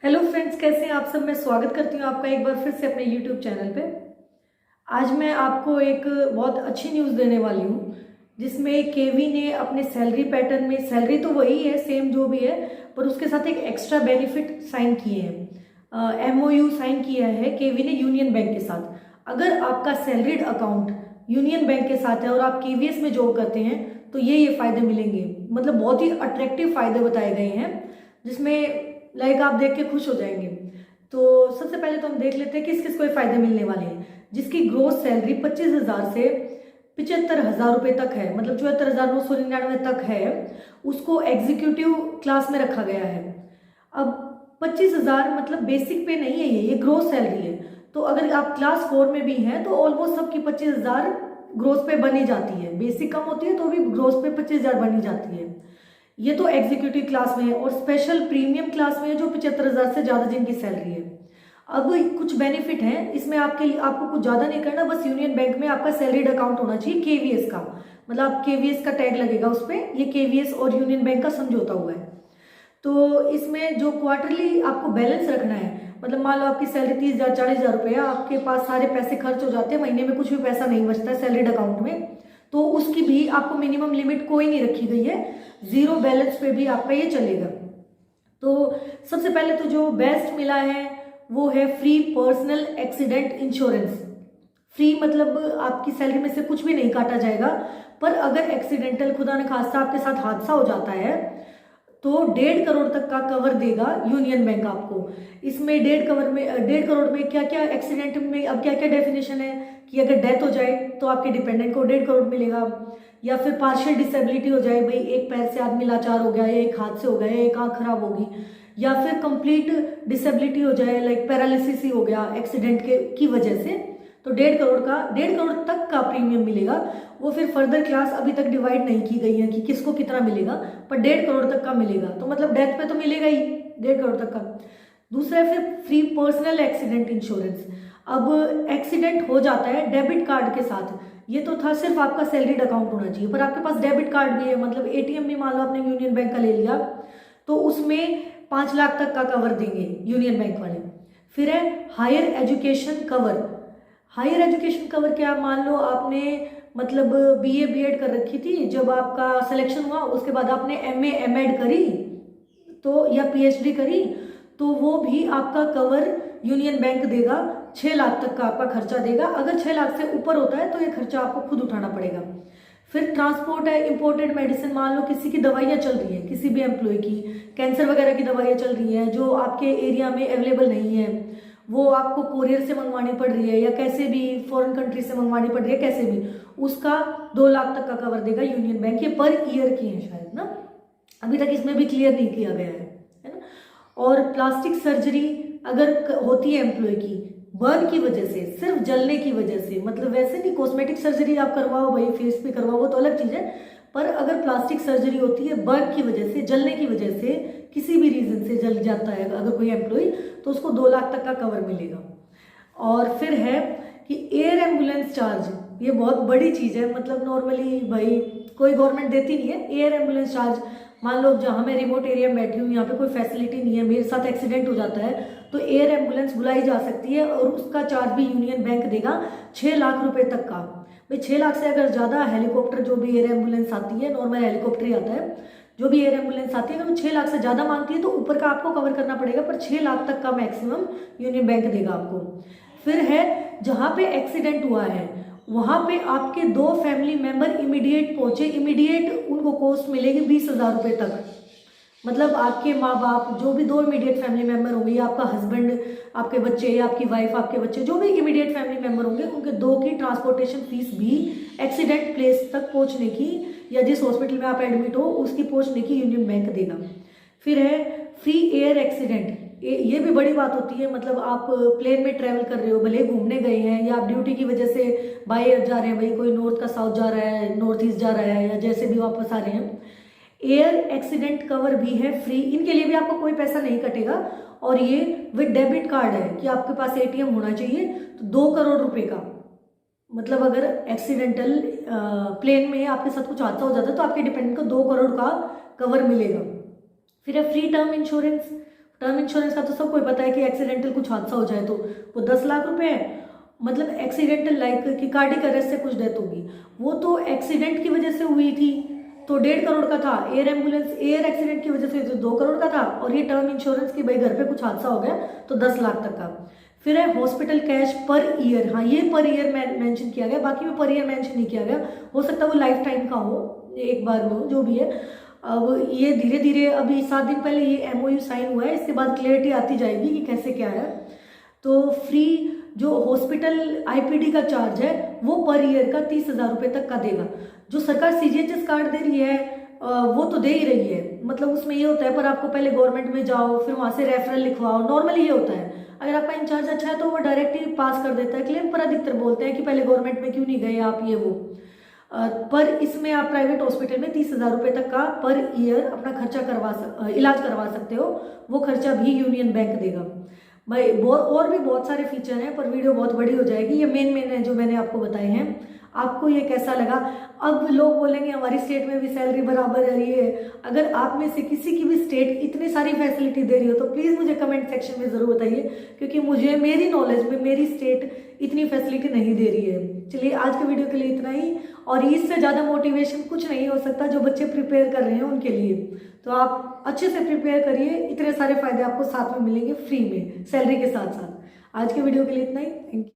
Hello friends, कैसे हैं आप सब। मैं स्वागत करती हूँ आपका एक बार फिर से अपने यूट्यूब चैनल पे। आज मैं आपको एक बहुत अच्छी न्यूज़ देने वाली हूँ जिसमें केवी ने अपने सैलरी पैटर्न में, सैलरी तो वही है सेम जो भी है, पर उसके साथ एक एक्स्ट्रा बेनिफिट साइन किए हैं। एमओयू साइन किया है केवी ने यूनियन बैंक के साथ। अगर आपका सैलरीड अकाउंट यूनियन बैंक के साथ है और आप केवीएस में जॉब करते हैं तो ये फ़ायदे मिलेंगे। मतलब बहुत ही अट्रैक्टिव फ़ायदे बताए गए हैं जिसमें लाइक आप देख के खुश हो जाएंगे। तो सबसे पहले तो हम देख लेते हैं किस किस को ये फायदे मिलने वाले हैं। जिसकी ग्रोस सैलरी 25,000 से 75,000 रुपये तक है, मतलब 74,999 तक है, उसको एग्जीक्यूटिव क्लास में रखा गया है। अब 25,000 मतलब बेसिक पे नहीं है, ये ग्रोस सैलरी है। तो अगर आप क्लास 4 में भी हैं तो ऑलमोस्ट सबकी 25,000 ग्रोस पे बनी जाती है। बेसिक कम होती है तो भी ग्रोस पे 25,000 बनी जाती है। ये तो एग्जीक्यूटिव क्लास में है। और स्पेशल प्रीमियम क्लास में है जो 75,000 से ज़्यादा जिनकी सैलरी है। अब कुछ बेनिफिट हैं इसमें आपके लिए, आपको कुछ ज़्यादा नहीं करना, बस यूनियन बैंक में आपका सैलरीड अकाउंट होना चाहिए केवीएस का। मतलब केवीएस का टैग लगेगा उस पर, ये केवीएस और यूनियन बैंक का समझौता हुआ है। तो इसमें जो क्वार्टरली आपको बैलेंस रखना है, मतलब मान लो आपकी सैलरी 30,000 40,000 रुपये है, आपके पास सारे पैसे खर्च हो जाते हैं, महीने में कुछ भी पैसा नहीं बचता है सैलरीड अकाउंट में, तो उसकी भी आपको मिनिमम लिमिट कोई नहीं रखी गई है। जीरो बैलेंस पे भी आपका ये चलेगा। तो सबसे पहले तो जो बेस्ट मिला है वो है free personal accident insurance. Free मतलब आपकी सैलरी में से कुछ भी नहीं काटा जाएगा, पर अगर एक्सीडेंटल खुदा न खास्ता आपके साथ हादसा हो जाता है तो 1.5 करोड़ तक का कवर देगा यूनियन बैंक आपको। इसमें 1.5 करोड़ में क्या क्या एक्सीडेंट में, अब क्या क्या डेफिनेशन है कि अगर डेथ हो जाए तो आपके डिपेंडेंट को 1.5 करोड़ मिलेगा, या फिर पार्शियल डिसेबिलिटी हो जाए, भाई एक पैर से आदमी लाचार हो गया, या एक हाथ से हो गया, या एक आंख खराब होगी, या फिर कंप्लीट डिसेबिलिटी हो जाए, लाइक पैरालिसिस ही हो गया एक्सीडेंट के की वजह से, तो 1.5 करोड़ तक का प्रीमियम मिलेगा। वो फिर फर्दर क्लास अभी तक डिवाइड नहीं की गई है कि किसको कितना मिलेगा, पर 1.5 करोड़ तक का मिलेगा। तो मतलब डेथ पे तो मिलेगा ही 1.5 करोड़ तक का। दूसरा है फिर फ्री पर्सनल एक्सीडेंट इंश्योरेंस। अब एक्सीडेंट हो जाता है डेबिट कार्ड के साथ। ये तो था सिर्फ आपका सैलरीड अकाउंट होना चाहिए, पर आपके पास डेबिट कार्ड भी है, मतलब एटीएम भी मान लो आपने यूनियन बैंक का ले लिया तो उसमें 5 लाख तक का कवर देंगे यूनियन बैंक वाले। फिर है higher education cover. Higher education cover क्या, मान लो आपने मतलब बीए बीएड कर रखी थी, जब आपका सिलेक्शन हुआ उसके बाद आपने एमए एमएड करी तो, या पीएचडी करी, तो वो भी आपका कवर यूनियन बैंक देगा। 6 लाख तक का आपका खर्चा देगा। अगर 6 लाख से ऊपर होता है तो ये खर्चा आपको खुद उठाना पड़ेगा। फिर ट्रांसपोर्ट है, इंपोर्टेड मेडिसिन, मान लो किसी की दवाइयाँ चल रही है, किसी भी एम्प्लॉय की कैंसर वगैरह की दवाइयाँ चल रही हैं जो आपके एरिया में अवेलेबल नहीं है, वो आपको कोरियर से मंगवानी पड़ रही है या कैसे भी फॉरेन कंट्री से मंगवानी पड़ रही है, कैसे भी, उसका 2 लाख तक का कवर देगा यूनियन बैंक। ये पर ईयर की है शायद ना, अभी तक इसमें भी क्लियर नहीं किया गया है ना। और प्लास्टिक सर्जरी अगर होती है एम्प्लॉय की बर्न की वजह से, सिर्फ जलने की वजह से, मतलब वैसे नहीं कॉस्मेटिक सर्जरी आप करवाओ भाई फेस पे करवाओ वो तो अलग चीज़ है, पर अगर प्लास्टिक सर्जरी होती है बर्न की वजह से, जलने की वजह से, किसी भी रीजन से जल जाता है अगर कोई एम्प्लॉय, तो उसको 2 लाख तक का कवर मिलेगा। और फिर है कि एयर एम्बुलेंस चार्ज, ये बहुत बड़ी चीज़ है, मतलब नॉर्मली भाई कोई गवर्नमेंट देती नहीं है एयर एम्बुलेंस चार्ज। मान लो जहाँ मैं रिमोट एरिया में बैठी हूँ, यहाँ पे कोई फैसिलिटी नहीं है, मेरे साथ एक्सीडेंट हो जाता है तो एयर एम्बुलेंस बुलाई जा सकती है और उसका चार्ज भी यूनियन बैंक देगा 6 लाख रुपए तक का। भाई 6 लाख से अगर ज़्यादा हेलीकॉप्टर, जो भी एयर एम्बुलेंस आती है, नॉर्मल हेलीकॉप्टर ही आता है, जो भी एयर एम्बुलेंस आती है, अगर वो 6 लाख से ज़्यादा मांगती है तो ऊपर का आपको कवर करना पड़ेगा, पर 6 लाख तक का मैक्सिमम यूनियन बैंक देगा आपको। फिर है जहाँ पे एक्सीडेंट हुआ है वहाँ पे आपके 2 फैमिली मेंबर इमीडिएट पहुँचे, इमीडिएट उनको कॉस्ट मिलेगी 20,000 रुपये तक। मतलब आपके माँ बाप, जो भी 2 इमीडिएट फैमिली मेंबर होंगे, या आपका हस्बैंड, आपके बच्चे, या आपकी वाइफ, आपके बच्चे, जो भी इमीडिएट फैमिली मेंबर होंगे, उनके 2 की ट्रांसपोर्टेशन फीस भी एक्सीडेंट प्लेस तक पहुँचने की, या जिस हॉस्पिटल में आप एडमिट हो उसकी पहुँचने की यूनियन बैंक देगा। फिर है फ्री एयर एक्सीडेंट। ये भी बड़ी बात होती है, मतलब आप प्लेन में ट्रैवल कर रहे हो, भले घूमने गए हैं या आप ड्यूटी की वजह से बाय एयर जा रहे हैं, भाई कोई नॉर्थ का साउथ जा रहा है, नॉर्थ ईस्ट जा रहा है, या जैसे भी वापस आ रहे हैं, एयर एक्सीडेंट कवर भी है फ्री। इनके लिए भी आपको कोई पैसा नहीं कटेगा। और ये विद डेबिट कार्ड है कि आपके पास एटीएम होना चाहिए, तो 2 करोड़ रुपए का, मतलब अगर एक्सीडेंटल प्लेन में आपके साथ कुछ हादसा हो जाता है तो आपके डिपेंडेंट को 2 करोड़ का कवर मिलेगा। फिर है free term insurance. Term insurance का तो सबको ही पता है कि एक्सीडेंटल कुछ हादसा हो जाए तो वो 10 लाख रुपए है, मतलब एक्सीडेंटल लाइक कि कार्डियक अरेस्ट से कुछ डेथ होगी, वो तो एक्सीडेंट की वजह से हुई थी तो 1.5 करोड़ का था, एयर एक्सीडेंट की वजह से तो 2 करोड़ का था, और ये टर्म इंश्योरेंस की भाई घर पे कुछ हादसा हो गया तो 10 लाख तक का। फिर है हॉस्पिटल कैश पर ईयर, हाँ ये पर ईयर मेंशन किया गया, बाकी में पर ईयर मेंशन नहीं किया गया, हो सकता है वो लाइफ टाइम का हो, एक बार में हो, जो भी है। अब ये धीरे धीरे अभी 7 दिन पहले ये MOU साइन हुआ है, इसके बाद क्लियरिटी आती जाएगी कि कैसे क्या है। तो फ्री जो हॉस्पिटल IPD का चार्ज है वो पर ईयर का 30,000 रुपये तक का देगा। जो सरकार CGHS कार्ड दे रही है वो तो दे ही रही है, मतलब उसमें ये होता है पर आपको पहले गवर्नमेंट में जाओ फिर वहाँ से रेफरल लिखवाओ, नॉर्मली ये होता है। अगर आपका इंचार्ज अच्छा है तो वो डायरेक्ट ही पास कर देता है क्लेम, पर अधिकतर बोलते हैं कि पहले गवर्नमेंट में क्यों नहीं गए आप, ये वो। पर इसमें आप प्राइवेट हॉस्पिटल में 30,000 रुपये तक का पर ईयर अपना खर्चा इलाज करवा सकते हो, वो खर्चा भी यूनियन बैंक देगा भाई। और भी बहुत सारे फीचर हैं पर वीडियो बहुत बड़ी हो जाएगी, ये मेन है जो मैंने आपको बताए हैं। आपको ये कैसा लगा? अब लोग बोलेंगे हमारी स्टेट में भी सैलरी बराबर है, ये अगर आप में से किसी की भी स्टेट इतनी सारी फैसिलिटी दे रही हो तो प्लीज़ मुझे कमेंट सेक्शन में ज़रूर बताइए, क्योंकि मुझे मेरी नॉलेज में मेरी स्टेट इतनी फैसिलिटी नहीं दे रही है। चलिए आज के वीडियो के लिए इतना ही, और इससे ज़्यादा मोटिवेशन कुछ नहीं हो सकता जो बच्चे प्रिपेयर कर रहे हैं उनके लिए। तो आप अच्छे से प्रिपेयर करिए, इतने सारे फायदे आपको साथ में मिलेंगे फ्री में सैलरी के साथ साथ। आज के वीडियो के लिए इतना ही, थैंक यू।